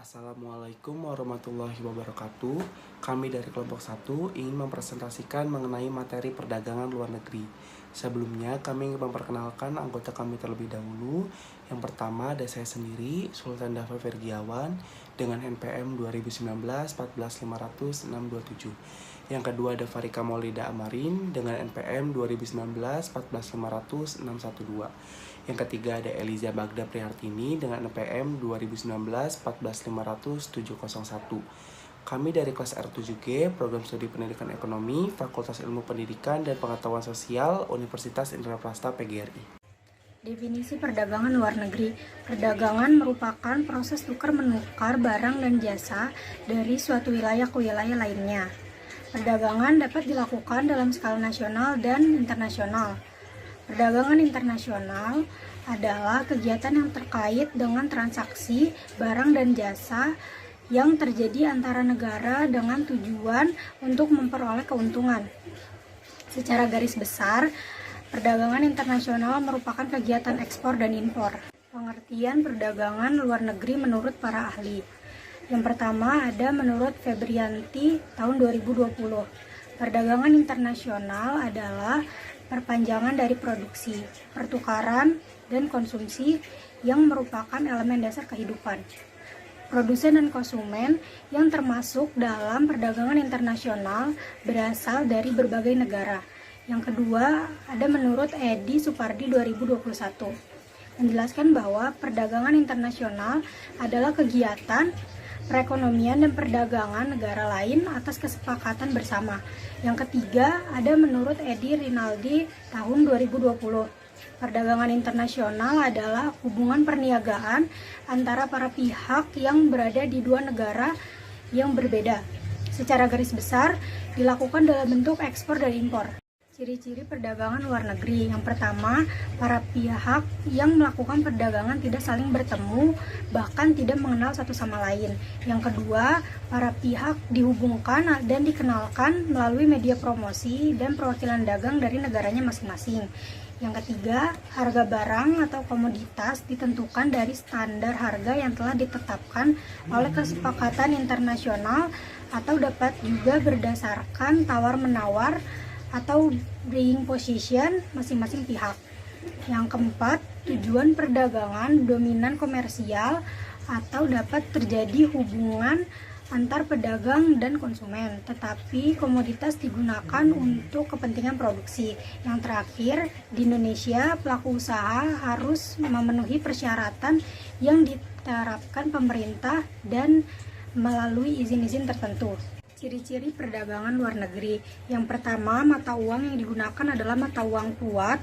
Assalamualaikum warahmatullahi wabarakatuh. Kami dari kelompok 1 ingin mempresentasikan mengenai materi perdagangan luar negeri. Sebelumnya kami ingin memperkenalkan anggota kami terlebih dahulu. Yang pertama ada saya sendiri, Sultan Dafa Fergiawan dengan NPM 2019 14500 627. Yang kedua ada Farika Maulida Amarin dengan NPM 2019 14500 612. Yang ketiga ada Eliza Bagda Prihartini dengan NPM 2019 14500 701. Kami dari kelas R7G, Program Studi Pendidikan Ekonomi, Fakultas Ilmu Pendidikan dan Pengetahuan Sosial, Universitas Indraprasta PGRI. Definisi perdagangan luar negeri. Perdagangan merupakan proses tukar-menukar barang dan jasa dari suatu wilayah ke wilayah lainnya. Perdagangan dapat dilakukan dalam skala nasional dan internasional. Perdagangan internasional adalah kegiatan yang terkait dengan transaksi barang dan jasa yang terjadi antara negara dengan tujuan untuk memperoleh keuntungan. Secara garis besar, perdagangan internasional merupakan kegiatan ekspor dan impor. Pengertian perdagangan luar negeri menurut para ahli. Yang pertama ada menurut Febrianti tahun 2020. Perdagangan internasional adalah perpanjangan dari produksi, pertukaran, dan konsumsi yang merupakan elemen dasar kehidupan. Produsen dan konsumen yang termasuk dalam perdagangan internasional berasal dari berbagai negara. Yang kedua, ada menurut Edi Supardi 2021, menjelaskan bahwa perdagangan internasional adalah kegiatan perekonomian dan perdagangan negara lain atas kesepakatan bersama. Yang ketiga, ada menurut Edi Rinaldi tahun 2020. Perdagangan internasional adalah hubungan perniagaan antara para pihak yang berada di dua negara yang berbeda. Secara garis besar, dilakukan dalam bentuk ekspor dan impor. Ciri-ciri perdagangan luar negeri. Yang pertama, para pihak yang melakukan perdagangan tidak saling bertemu, bahkan tidak mengenal satu sama lain. Yang kedua, para pihak dihubungkan dan dikenalkan melalui media promosi dan perwakilan dagang dari negaranya masing-masing. Yang ketiga, harga barang atau komoditas ditentukan dari standar harga yang telah ditetapkan oleh kesepakatan internasional atau dapat juga berdasarkan tawar-menawar atau buying position masing-masing pihak. Yang keempat, tujuan perdagangan dominan komersial atau dapat terjadi hubungan antar pedagang dan konsumen, tetapi komoditas digunakan untuk kepentingan produksi. Yang terakhir, di Indonesia pelaku usaha harus memenuhi persyaratan yang diterapkan pemerintah dan melalui izin-izin tertentu. Ciri-ciri perdagangan luar negeri. Yang pertama, mata uang yang digunakan adalah mata uang kuat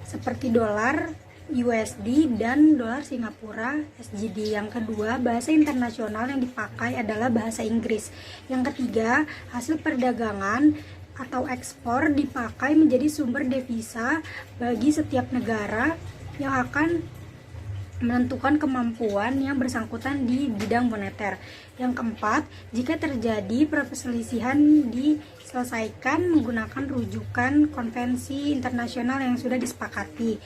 seperti dolar USD dan dolar Singapura SGD. Yang kedua, bahasa internasional yang dipakai adalah bahasa Inggris. Yang ketiga, hasil perdagangan atau ekspor dipakai menjadi sumber devisa bagi setiap negara yang akan menentukan kemampuan yang bersangkutan di bidang moneter. Yang keempat, jika terjadi perselisihan diselesaikan menggunakan rujukan konvensi internasional yang sudah disepakati.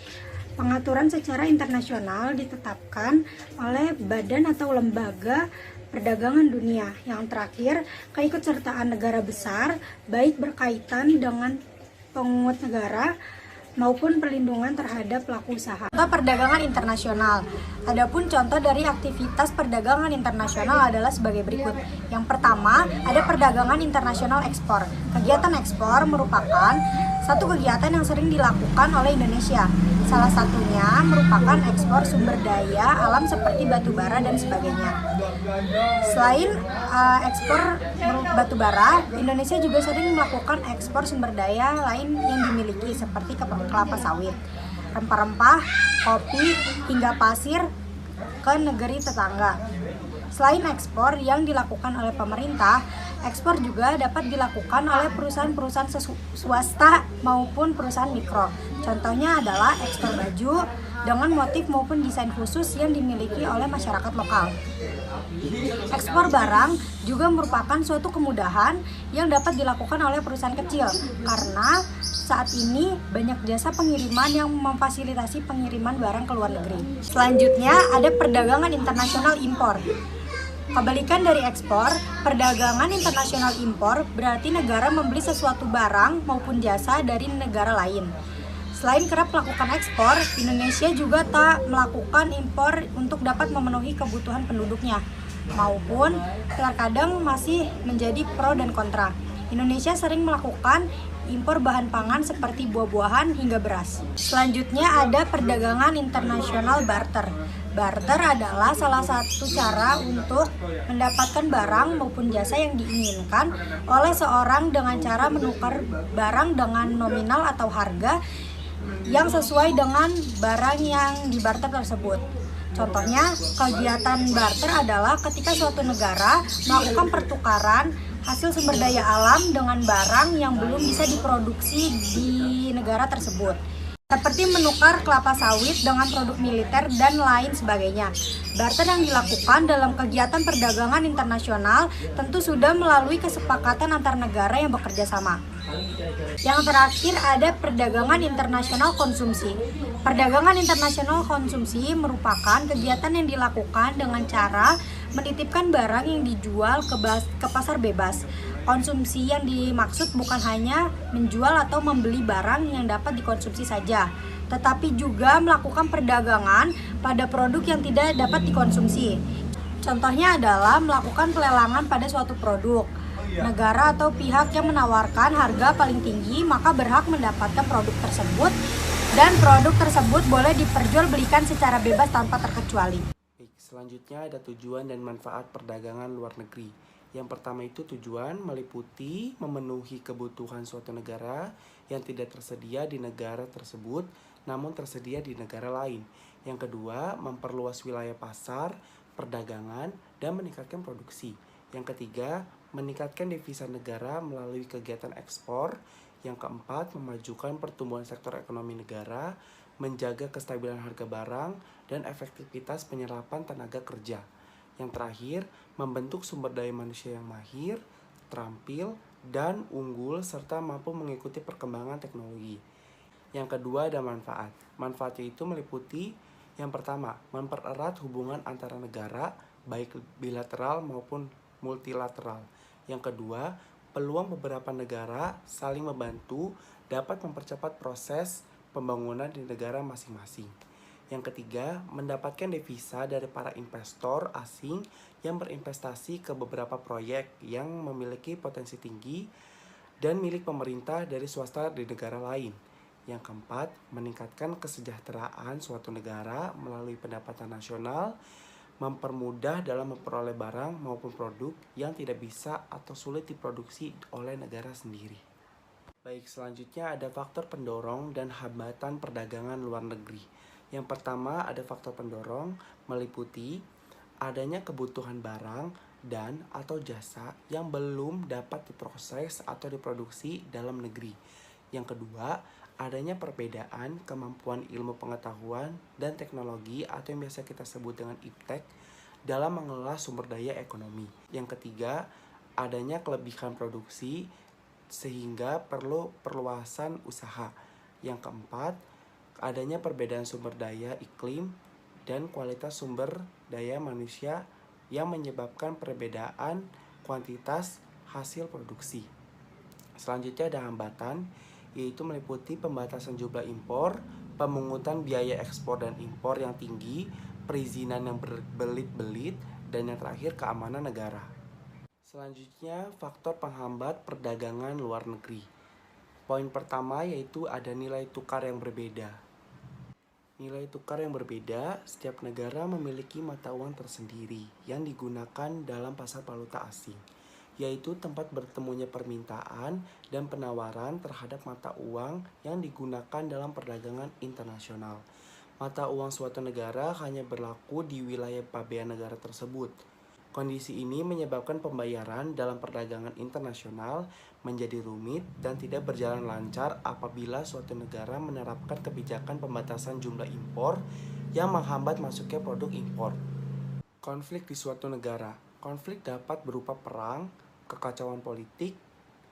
Pengaturan secara internasional ditetapkan oleh badan atau lembaga perdagangan dunia. Yang terakhir, keikutsertaan negara besar baik berkaitan dengan pengungut negara maupun perlindungan terhadap pelaku usaha. Contoh perdagangan internasional. Adapun contoh dari aktivitas perdagangan internasional adalah sebagai berikut. Yang pertama, ada perdagangan internasional ekspor. Kegiatan ekspor merupakan satu kegiatan yang sering dilakukan oleh Indonesia. Salah satunya merupakan ekspor sumber daya alam seperti batu bara dan sebagainya. Selain ekspor batu bara, Indonesia juga sering melakukan ekspor sumber daya lain yang dimiliki seperti kelapa sawit, rempah-rempah, kopi, hingga pasir ke negeri tetangga. Selain ekspor yang dilakukan oleh pemerintah, ekspor juga dapat dilakukan oleh perusahaan-perusahaan swasta maupun perusahaan mikro. Contohnya adalah ekspor baju dengan motif maupun desain khusus yang dimiliki oleh masyarakat lokal. Ekspor barang juga merupakan suatu kemudahan yang dapat dilakukan oleh perusahaan kecil karena saat ini banyak jasa pengiriman yang memfasilitasi pengiriman barang ke luar negeri. Selanjutnya ada perdagangan internasional impor. Kebalikan dari ekspor, perdagangan internasional impor berarti negara membeli sesuatu barang maupun jasa dari negara lain. Selain kerap melakukan ekspor, Indonesia juga tak melakukan impor untuk dapat memenuhi kebutuhan penduduknya, maupun terkadang masih menjadi pro dan kontra. Indonesia sering melakukan impor bahan pangan seperti buah-buahan hingga beras. Selanjutnya ada perdagangan internasional barter. Barter adalah salah satu cara untuk mendapatkan barang maupun jasa yang diinginkan oleh seorang dengan cara menukar barang dengan nominal atau harga yang sesuai dengan barang yang dibarter tersebut. Contohnya, kegiatan barter adalah ketika suatu negara melakukan pertukaran hasil sumber daya alam dengan barang yang belum bisa diproduksi di negara tersebut. Seperti menukar kelapa sawit dengan produk militer dan lain sebagainya. Barter yang dilakukan dalam kegiatan perdagangan internasional tentu sudah melalui kesepakatan antar negara yang bekerja sama. Yang terakhir ada perdagangan internasional konsumsi. Perdagangan internasional konsumsi merupakan kegiatan yang dilakukan dengan cara menitipkan barang yang dijual ke pasar bebas. Konsumsi yang dimaksud bukan hanya menjual atau membeli barang yang dapat dikonsumsi saja, tetapi juga melakukan perdagangan pada produk yang tidak dapat dikonsumsi. Contohnya adalah melakukan pelelangan pada suatu produk. Negara atau pihak yang menawarkan harga paling tinggi maka berhak mendapatkan produk tersebut, dan produk tersebut boleh diperjualbelikan secara bebas tanpa terkecuali. Baik, selanjutnya ada tujuan dan manfaat perdagangan luar negeri. Yang pertama itu tujuan meliputi memenuhi kebutuhan suatu negara yang tidak tersedia di negara tersebut namun tersedia di negara lain. Yang kedua, memperluas wilayah pasar, perdagangan, dan meningkatkan produksi. Yang ketiga, meningkatkan devisa negara melalui kegiatan ekspor. Yang keempat, memajukan pertumbuhan sektor ekonomi negara, menjaga kestabilan harga barang, dan efektivitas penyerapan tenaga kerja. Yang terakhir, membentuk sumber daya manusia yang mahir, terampil, dan unggul serta mampu mengikuti perkembangan teknologi. Yang kedua ada manfaat. Manfaatnya itu meliputi yang pertama, mempererat hubungan antara negara, baik bilateral maupun multilateral. Yang kedua, peluang beberapa negara saling membantu dapat mempercepat proses pembangunan di negara masing-masing. Yang ketiga, mendapatkan devisa dari para investor asing yang berinvestasi ke beberapa proyek yang memiliki potensi tinggi dan milik pemerintah dari swasta di negara lain. Yang keempat, meningkatkan kesejahteraan suatu negara melalui pendapatan nasional, mempermudah dalam memperoleh barang maupun produk yang tidak bisa atau sulit diproduksi oleh negara sendiri. Baik, selanjutnya ada faktor pendorong dan hambatan perdagangan luar negeri. Yang pertama ada faktor pendorong meliputi adanya kebutuhan barang dan atau jasa yang belum dapat diproses atau diproduksi dalam negeri. Yang kedua, adanya perbedaan kemampuan ilmu pengetahuan dan teknologi atau yang biasa kita sebut dengan iptek dalam mengelola sumber daya ekonomi. Yang ketiga, adanya kelebihan produksi sehingga perlu perluasan usaha. Yang keempat, adanya perbedaan sumber daya iklim dan kualitas sumber daya manusia yang menyebabkan perbedaan kuantitas hasil produksi. Selanjutnya ada hambatan, yaitu meliputi pembatasan jumlah impor, pemungutan biaya ekspor dan impor yang tinggi, perizinan yang berbelit-belit, dan yang terakhir keamanan negara. Selanjutnya faktor penghambat perdagangan luar negeri. Poin pertama yaitu ada nilai tukar yang berbeda. Nilai tukar yang berbeda, setiap negara memiliki mata uang tersendiri yang digunakan dalam pasar valuta asing, yaitu tempat bertemunya permintaan dan penawaran terhadap mata uang yang digunakan dalam perdagangan internasional. Mata uang suatu negara hanya berlaku di wilayah pabean negara tersebut. Kondisi ini menyebabkan pembayaran dalam perdagangan internasional menjadi rumit dan tidak berjalan lancar apabila suatu negara menerapkan kebijakan pembatasan jumlah impor yang menghambat masuknya produk impor. Konflik di suatu negara. Konflik dapat berupa perang, kekacauan politik,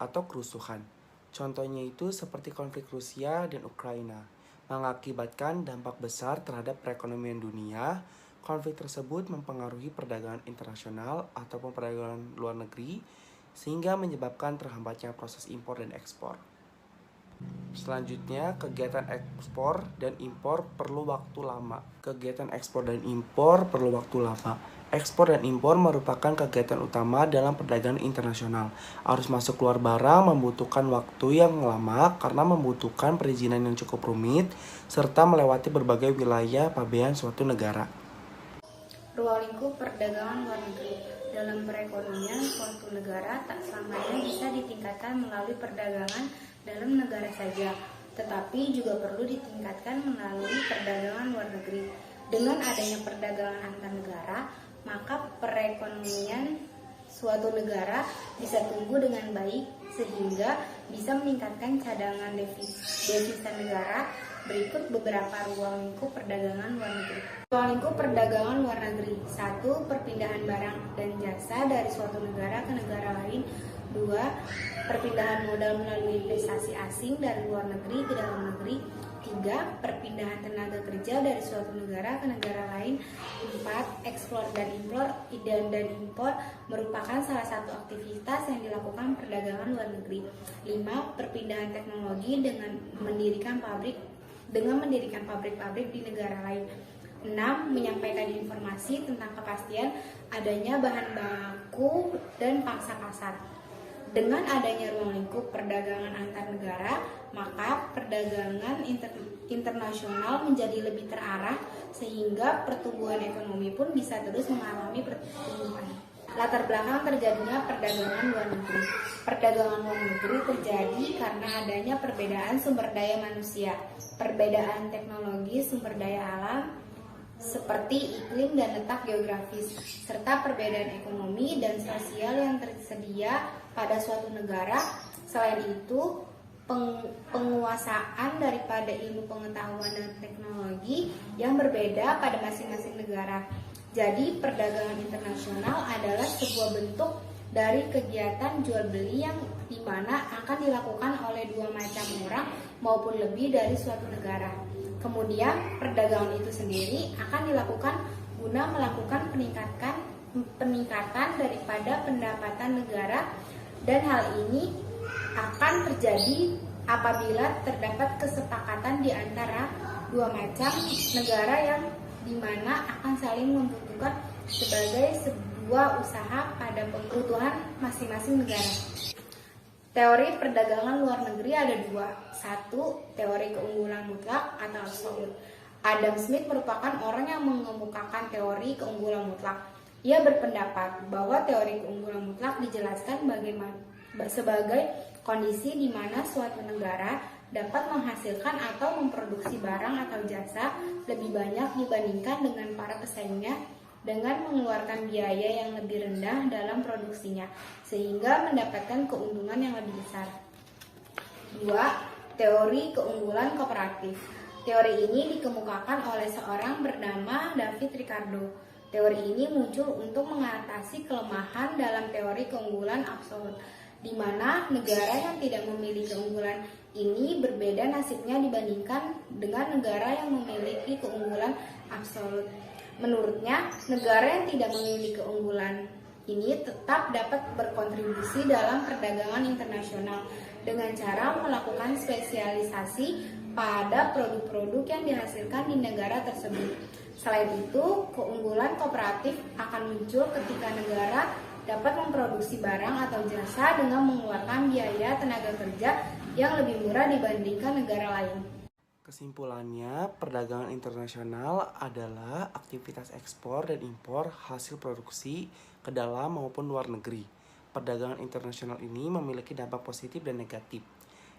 atau kerusuhan. Contohnya itu seperti konflik Rusia dan Ukraina, mengakibatkan dampak besar terhadap perekonomian dunia. Konflik tersebut mempengaruhi perdagangan internasional ataupun perdagangan luar negeri, sehingga menyebabkan terhambatnya proses impor dan ekspor. Selanjutnya, kegiatan ekspor dan impor perlu waktu lama. Kegiatan ekspor dan impor perlu waktu lama. Ekspor dan impor merupakan kegiatan utama dalam perdagangan internasional. Arus masuk keluar barang membutuhkan waktu yang lama karena membutuhkan perizinan yang cukup rumit serta melewati berbagai wilayah pabean suatu negara. Ruang lingkup perdagangan luar negeri. Dalam perekonomian, suatu negara tak selamanya bisa ditingkatkan melalui perdagangan dalam negara saja, tetapi juga perlu ditingkatkan melalui perdagangan luar negeri. Dengan adanya perdagangan antar negara, maka perekonomian suatu negara bisa tumbuh dengan baik sehingga bisa meningkatkan cadangan devisa negara. Berikut beberapa ruang lingkup perdagangan luar negeri. Ruang lingkup perdagangan luar negeri. 1. Perpindahan barang dan jasa dari suatu negara ke negara lain. 2. Perpindahan modal melalui investasi asing dari luar negeri ke dalam negeri. 3. Perpindahan tenaga kerja dari suatu negara ke negara lain. 4. Ekspor dan impor merupakan salah satu aktivitas yang dilakukan perdagangan luar negeri. 5. Perpindahan teknologi dengan mendirikan pabrik-pabrik di negara lain. 6. Menyampaikan informasi tentang kepastian adanya bahan baku dan pangsa pasar. Dengan adanya ruang lingkup perdagangan antar negara, maka perdagangan internasional menjadi lebih terarah sehingga pertumbuhan ekonomi pun bisa terus mengalami pertumbuhan. Latar belakang terjadinya perdagangan luar negeri. Perdagangan luar negeri terjadi karena adanya perbedaan sumber daya manusia, perbedaan teknologi sumber daya alam, seperti iklim dan letak geografis, serta perbedaan ekonomi dan sosial yang tersedia pada suatu negara. Selain itu, penguasaan daripada ilmu pengetahuan dan teknologi yang berbeda pada masing-masing negara. Jadi, perdagangan internasional adalah sebuah bentuk dari kegiatan jual beli yang dimana akan dilakukan oleh dua macam orang maupun lebih dari suatu negara. Kemudian, perdagangan itu sendiri akan dilakukan guna melakukan peningkatan daripada pendapatan negara, dan hal ini akan terjadi apabila terdapat kesepakatan di antara dua macam negara yang dimana akan saling membutuhkan sebagai sebuah usaha pada kebutuhan masing-masing negara. Teori perdagangan luar negeri ada dua. 1. Teori keunggulan mutlak atau absolut. Adam Smith merupakan orang yang mengemukakan teori keunggulan mutlak. Ia berpendapat bahwa teori keunggulan mutlak dijelaskan sebagai kondisi di mana suatu negara dapat menghasilkan atau memproduksi barang atau jasa lebih banyak dibandingkan dengan para pesaingnya dengan mengeluarkan biaya yang lebih rendah dalam produksinya, sehingga mendapatkan keuntungan yang lebih besar. 2. Teori keunggulan kooperatif. Teori ini dikemukakan oleh seorang bernama David Ricardo. Teori ini muncul untuk mengatasi kelemahan dalam teori keunggulan absolut, di mana negara yang tidak memiliki keunggulan ini berbeda nasibnya dibandingkan dengan negara yang memiliki keunggulan absolut. Menurutnya, negara yang tidak memiliki keunggulan ini tetap dapat berkontribusi dalam perdagangan internasional dengan cara melakukan spesialisasi pada produk-produk yang dihasilkan di negara tersebut. Selain itu, keunggulan kooperatif akan muncul ketika negara dapat memproduksi barang atau jasa dengan mengeluarkan biaya tenaga kerja yang lebih murah dibandingkan negara lain. Kesimpulannya, perdagangan internasional adalah aktivitas ekspor dan impor hasil produksi ke dalam maupun luar negeri. Perdagangan internasional ini memiliki dampak positif dan negatif.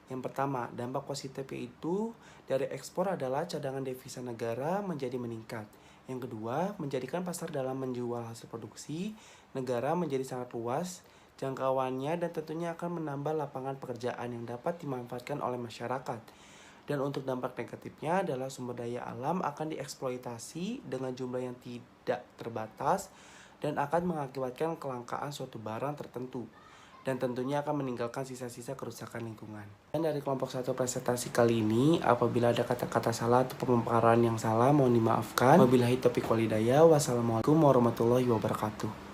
Yang pertama, dampak positifnya itu dari ekspor adalah cadangan devisa negara menjadi meningkat. Yang kedua, menjadikan pasar dalam menjual hasil produksi negara menjadi sangat luas jangkauannya dan tentunya akan menambah lapangan pekerjaan yang dapat dimanfaatkan oleh masyarakat. Dan untuk dampak negatifnya adalah sumber daya alam akan dieksploitasi dengan jumlah yang tidak terbatas dan akan mengakibatkan kelangkaan suatu barang tertentu. dan tentunya akan meninggalkan sisa-sisa kerusakan lingkungan. Dan dari kelompok 1 presentasi kali ini, apabila ada kata-kata salah atau pemaparan yang salah, mohon dimaafkan. Wabillahi taufiq walhidayah. Wassalamualaikum warahmatullahi wabarakatuh.